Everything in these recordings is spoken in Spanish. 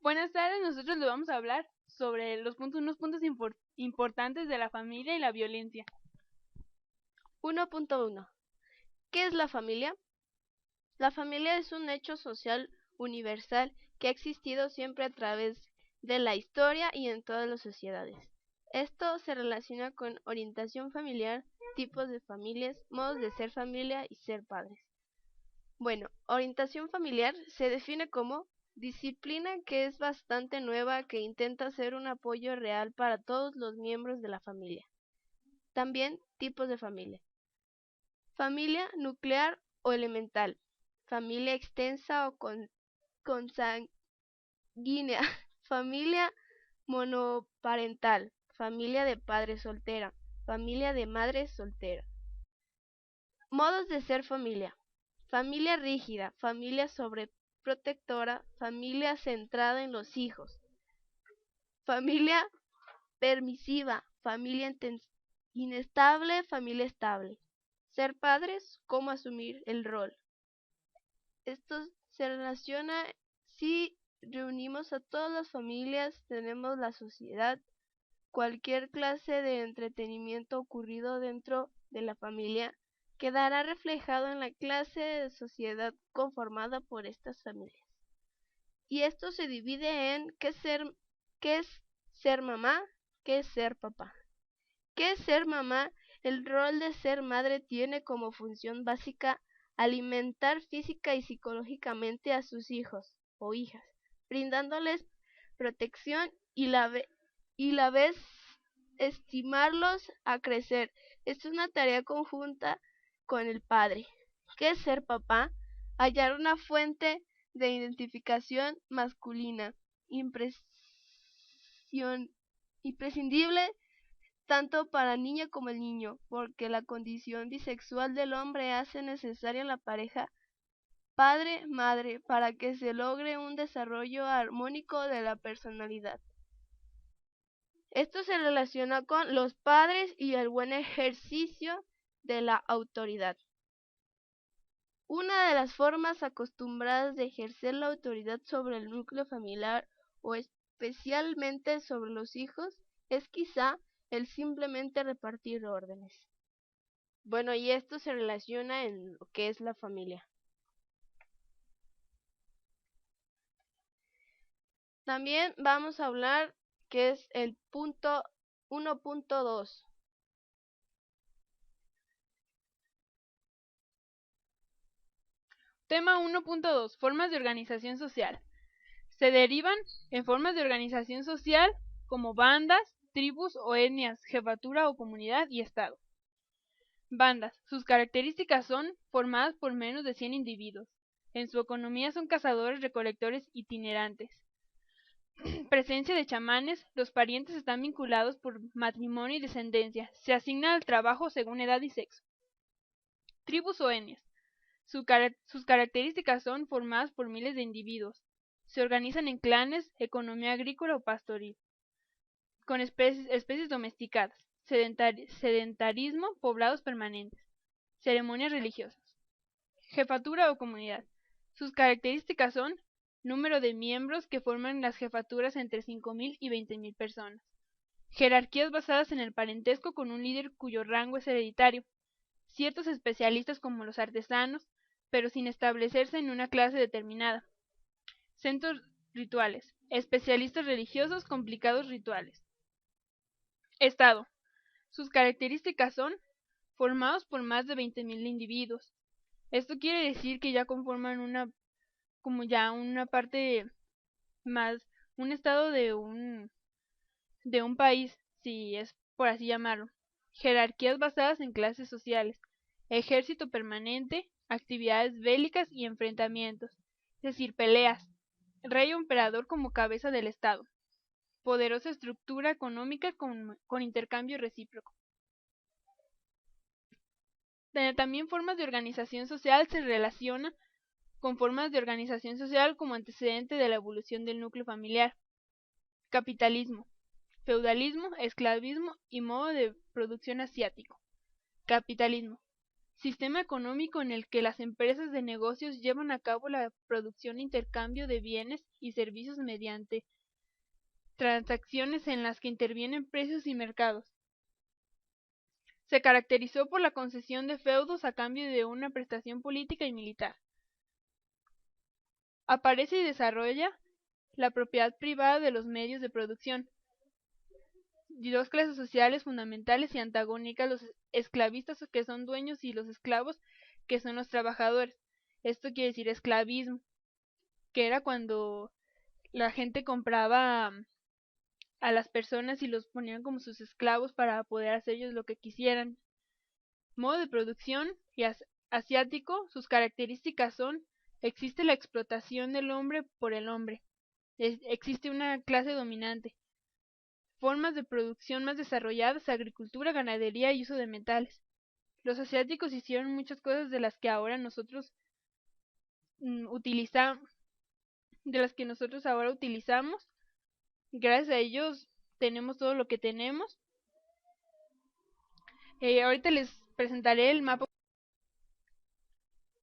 Buenas tardes, nosotros le vamos a hablar sobre unos puntos importantes de la familia y la violencia. 1.1. ¿Qué es la familia? La familia es un hecho social universal que ha existido siempre a través de la historia y en todas las sociedades. Esto se relaciona con orientación familiar, tipos de familias, modos de ser familia y ser padres. Bueno, orientación familiar se define como disciplina que es bastante nueva que intenta ser un apoyo real para todos los miembros de la familia. También tipos de familia. Familia nuclear o elemental. Familia extensa o consanguínea. Familia monoparental. Familia de padre soltera. Familia de madre soltera. Modos de ser familia. Familia rígida, familia sobreprotectora, familia centrada en los hijos. Familia permisiva, familia inestable, familia estable. Ser padres, cómo asumir el rol. Esto se relaciona si reunimos a todas las familias, tenemos la sociedad, cualquier clase de entretenimiento ocurrido dentro de la familia quedará reflejado en la clase de sociedad conformada por estas familias. Y esto se divide en qué es ser mamá, qué es ser papá. ¿Qué es ser mamá? El rol de ser madre tiene como función básica alimentar física y psicológicamente a sus hijos o hijas, brindándoles protección y la vez estimarlos a crecer. Es una tarea conjunta con el padre. ¿Qué es ser papá? Hallar una fuente de identificación masculina imprescindible tanto para la niña como el niño, porque la condición bisexual del hombre hace necesaria la pareja padre-madre para que se logre un desarrollo armónico de la personalidad. Esto se relaciona con los padres y el buen ejercicio de la autoridad. Una de las formas acostumbradas de ejercer la autoridad sobre el núcleo familiar o especialmente sobre los hijos es quizá el simplemente repartir órdenes. Bueno, y esto se relaciona en lo que es la familia. También vamos a hablar que es el punto 1.2. Tema 1.2. Formas de organización social. Se derivan en formas de organización social como bandas, tribus o etnias, jefatura o comunidad y estado. Bandas. Sus características son formadas por menos de 100 individuos. En su economía son cazadores-recolectores itinerantes. Presencia de chamanes. Los parientes están vinculados por matrimonio y descendencia. Se asigna al trabajo según edad y sexo. Tribus o etnias. Sus características son formadas por miles de individuos. Se organizan en clanes, economía agrícola o pastoril, con especies domesticadas, sedentarismo, poblados permanentes, ceremonias religiosas. Jefatura o comunidad. Sus características son número de miembros que forman las jefaturas entre 5.000 y 20.000 personas. Jerarquías basadas en el parentesco con un líder cuyo rango es hereditario. Ciertos especialistas como los artesanos, pero sin establecerse en una clase determinada. Centros rituales. Especialistas religiosos, complicados rituales. Estado. Sus características son formados por más de 20.000 individuos. Esto quiere decir que ya conforman una parte más, un estado de un país, si es por así llamarlo. Jerarquías basadas en clases sociales. Ejército permanente, actividades bélicas y enfrentamientos, es decir, peleas. Rey o emperador como cabeza del Estado. Poderosa estructura económica con intercambio recíproco. También formas de organización social se relaciona con formas de organización social como antecedente de la evolución del núcleo familiar. Capitalismo, feudalismo, esclavismo y modo de producción asiático. Capitalismo. sistema económico en el que las empresas de negocios llevan a cabo la producción e intercambio de bienes y servicios mediante transacciones en las que intervienen precios y mercados. Se caracterizó por la concesión de feudos a cambio de una prestación política y militar. Aparece y desarrolla la propiedad privada de los medios de producción. Y dos clases sociales fundamentales y antagónicas, los esclavistas que son dueños y los esclavos que son los trabajadores. Esto quiere decir esclavismo, que era cuando la gente compraba a las personas y los ponían como sus esclavos para poder hacer ellos lo que quisieran. Modo de producción y asiático, sus características son: existe la explotación del hombre por el hombre, existe una clase dominante, formas de producción más desarrolladas, agricultura, ganadería y uso de metales. Los asiáticos hicieron muchas cosas de las que ahora nosotros utilizamos, Gracias a ellos tenemos todo lo que tenemos. Ahorita les presentaré el mapa.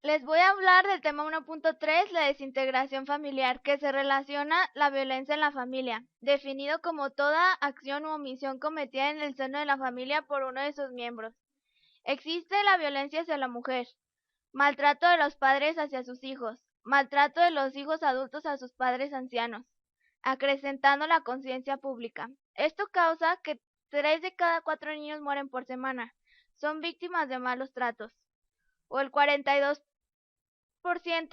Les voy a hablar del tema 1.3, la desintegración familiar, que se relaciona la violencia en la familia, definido como toda acción u omisión cometida en el seno de la familia por uno de sus miembros. Existe la violencia hacia la mujer, maltrato de los padres hacia sus hijos, maltrato de los hijos adultos a sus padres ancianos, acrecentando la conciencia pública. Esto causa que 3 de cada 4 niños mueren por semana, son víctimas de malos tratos, o el 42%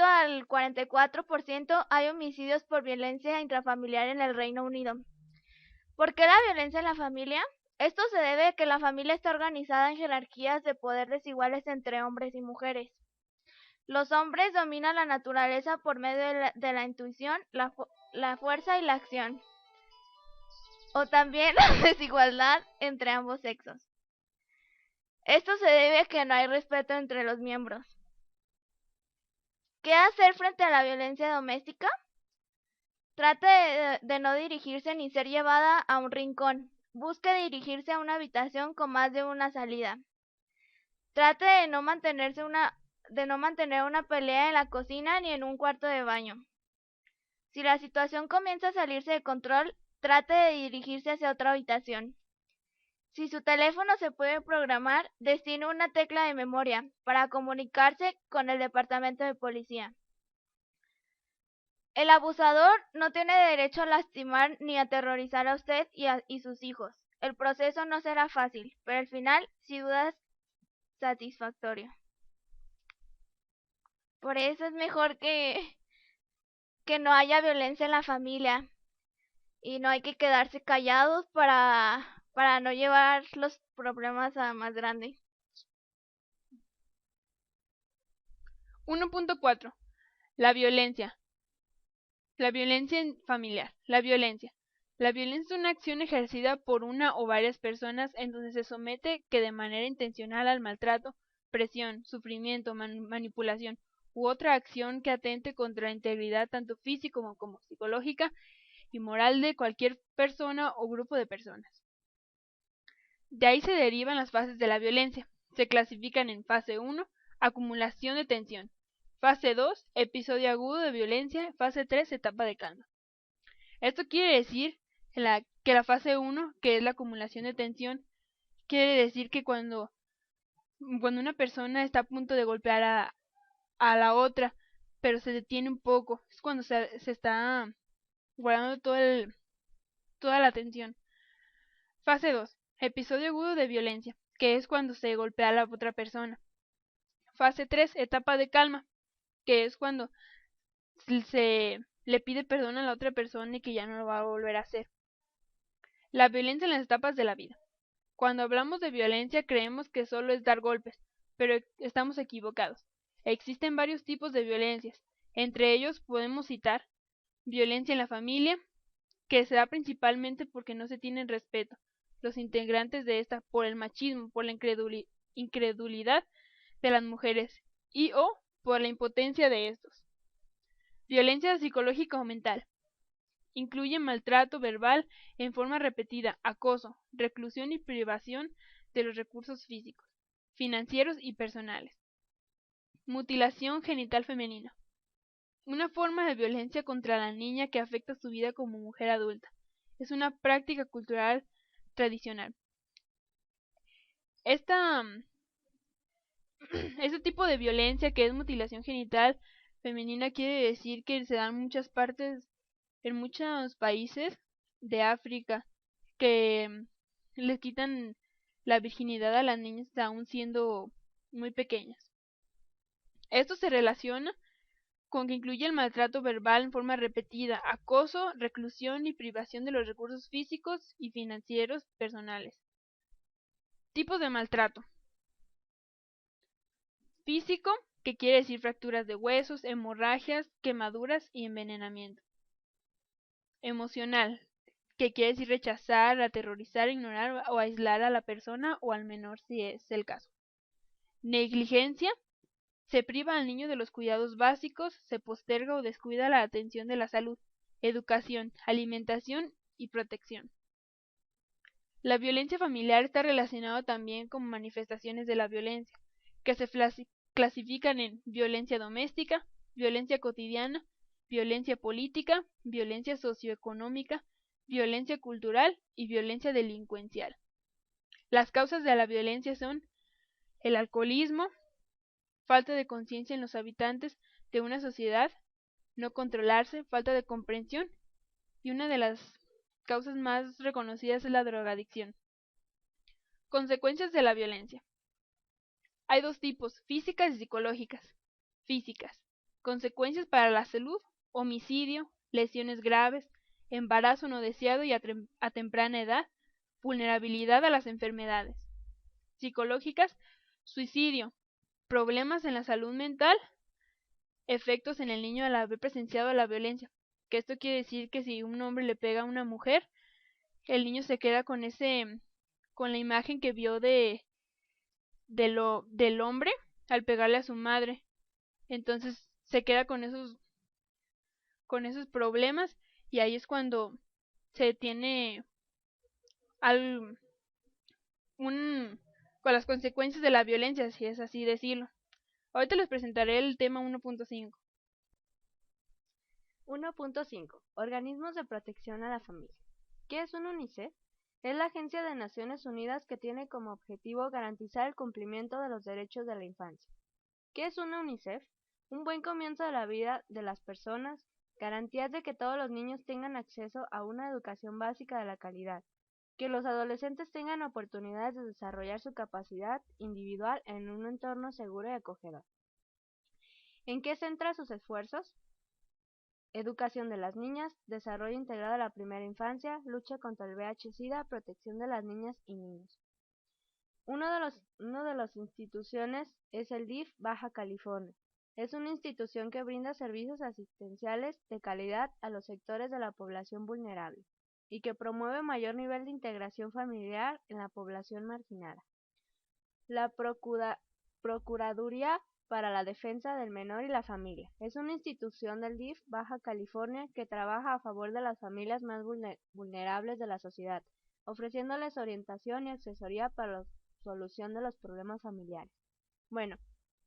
al 44% hay homicidios por violencia intrafamiliar en el Reino Unido. ¿Por qué la violencia en la familia? Esto se debe a que la familia está organizada en jerarquías de poder desiguales entre hombres y mujeres. Los hombres dominan la naturaleza por medio de la intuición, la fuerza y la acción, o también la desigualdad entre ambos sexos. Esto se debe a que no hay respeto entre los miembros. ¿Qué hacer frente a la violencia doméstica? Trate de no dirigirse ni ser llevada a un rincón. Busque dirigirse a una habitación con más de una salida. Trate de no mantener una pelea en la cocina ni en un cuarto de baño. Si la situación comienza a salirse de control, trate de dirigirse hacia otra habitación. Si su teléfono se puede programar, destine una tecla de memoria para comunicarse con el departamento de policía. El abusador no tiene derecho a lastimar ni aterrorizar a usted y sus hijos. El proceso no será fácil, pero al final, sin duda, es satisfactorio. Por eso es mejor que no haya violencia en la familia y no hay que quedarse callados para no llevar los problemas a más grandes. 1.4. La violencia. La violencia familiar. La violencia. La violencia es una acción ejercida por una o varias personas en donde se somete que de manera intencional al maltrato, presión, sufrimiento, manipulación u otra acción que atente contra la integridad tanto física como psicológica y moral de cualquier persona o grupo de personas. De ahí se derivan las fases de la violencia. Se clasifican en fase 1, acumulación de tensión; fase 2, episodio agudo de violencia; fase 3, etapa de calma. Esto quiere decir que la fase 1, que es la acumulación de tensión, quiere decir que cuando una persona está a punto de golpear a la otra, pero se detiene un poco, es cuando se está guardando toda la tensión. Fase 2, episodio agudo de violencia, que es cuando se golpea a la otra persona. Fase 3, etapa de calma, que es cuando se le pide perdón a la otra persona y que ya no lo va a volver a hacer. La violencia en las etapas de la vida. Cuando hablamos de violencia creemos que solo es dar golpes, pero estamos equivocados. Existen varios tipos de violencias. Entre ellos podemos citar violencia en la familia, que se da principalmente porque no se tienen respeto los integrantes de esta por el machismo, por la incredulidad de las mujeres y o por la impotencia de estos. Violencia psicológica o mental. Incluye maltrato verbal en forma repetida, acoso, reclusión y privación de los recursos físicos. financieros y personales. Mutilación genital femenina. Una forma de violencia contra la niña que afecta su vida como mujer adulta. Es una práctica cultural tradicional. Este tipo de violencia que es mutilación genital femenina quiere decir que se dan en muchos países de África, que les quitan la virginidad a las niñas aún siendo muy pequeñas. Esto se relaciona con que incluye el maltrato verbal en forma repetida, acoso, reclusión y privación de los recursos físicos y financieros personales. Tipos de maltrato. Físico, que quiere decir fracturas de huesos, hemorragias, quemaduras y envenenamiento. Emocional, que quiere decir rechazar, aterrorizar, ignorar o aislar a la persona o al menor si es el caso. Negligencia, se priva al niño de los cuidados básicos, se posterga o descuida la atención de la salud, educación, alimentación y protección. La violencia familiar está relacionada también con manifestaciones de la violencia, que se clasifican en violencia doméstica, violencia cotidiana, violencia política, violencia socioeconómica, violencia cultural y violencia delincuencial. Las causas de la violencia son el alcoholismo, falta de conciencia en los habitantes de una sociedad, no controlarse, falta de comprensión, y una de las causas más reconocidas es la drogadicción. Consecuencias de la violencia. Hay dos tipos, físicas y psicológicas. Físicas. Consecuencias para la salud, homicidio, lesiones graves, embarazo no deseado y a temprana edad, vulnerabilidad a las enfermedades. Psicológicas, suicidio, problemas en la salud mental, efectos en el niño al haber presenciado la violencia. Que esto quiere decir que si un hombre le pega a una mujer, el niño se queda con la imagen que vio del hombre al pegarle a su madre. Entonces se queda con esos problemas y ahí es cuando se tiene con las consecuencias de la violencia, si es así decirlo. Ahorita les presentaré el tema 1.5. 1.5. Organismos de protección a la familia. ¿Qué es un UNICEF? Es la agencia de Naciones Unidas que tiene como objetivo garantizar el cumplimiento de los derechos de la infancia. ¿Qué es una UNICEF? Un buen comienzo de la vida de las personas, garantías de que todos los niños tengan acceso a una educación básica de la calidad, que los adolescentes tengan oportunidades de desarrollar su capacidad individual en un entorno seguro y acogedor. ¿En qué centra sus esfuerzos? Educación de las niñas, desarrollo integrado de la primera infancia, lucha contra el VIH-Sida, protección de las niñas y niños. Una de las instituciones es el DIF Baja California. Es una institución que brinda servicios asistenciales de calidad a los sectores de la población vulnerable y que promueve mayor nivel de integración familiar en la población marginada. La Procuraduría para la Defensa del Menor y la Familia. Es una institución del DIF Baja California que trabaja a favor de las familias más vulnerables de la sociedad, ofreciéndoles orientación y asesoría para la solución de los problemas familiares. Bueno,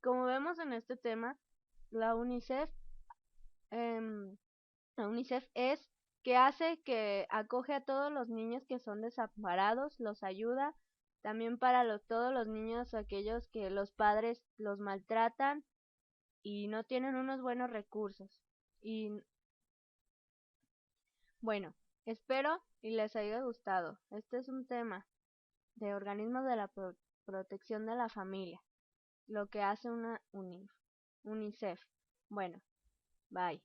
como vemos en este tema, la UNICEF es que acoge a todos los niños que son desamparados, los ayuda, también para todos los niños aquellos que los padres los maltratan y no tienen unos buenos recursos. Y bueno, espero y les haya gustado. Este es un tema de organismos de la protección de la familia, lo que hace una UNICEF. Bueno, bye.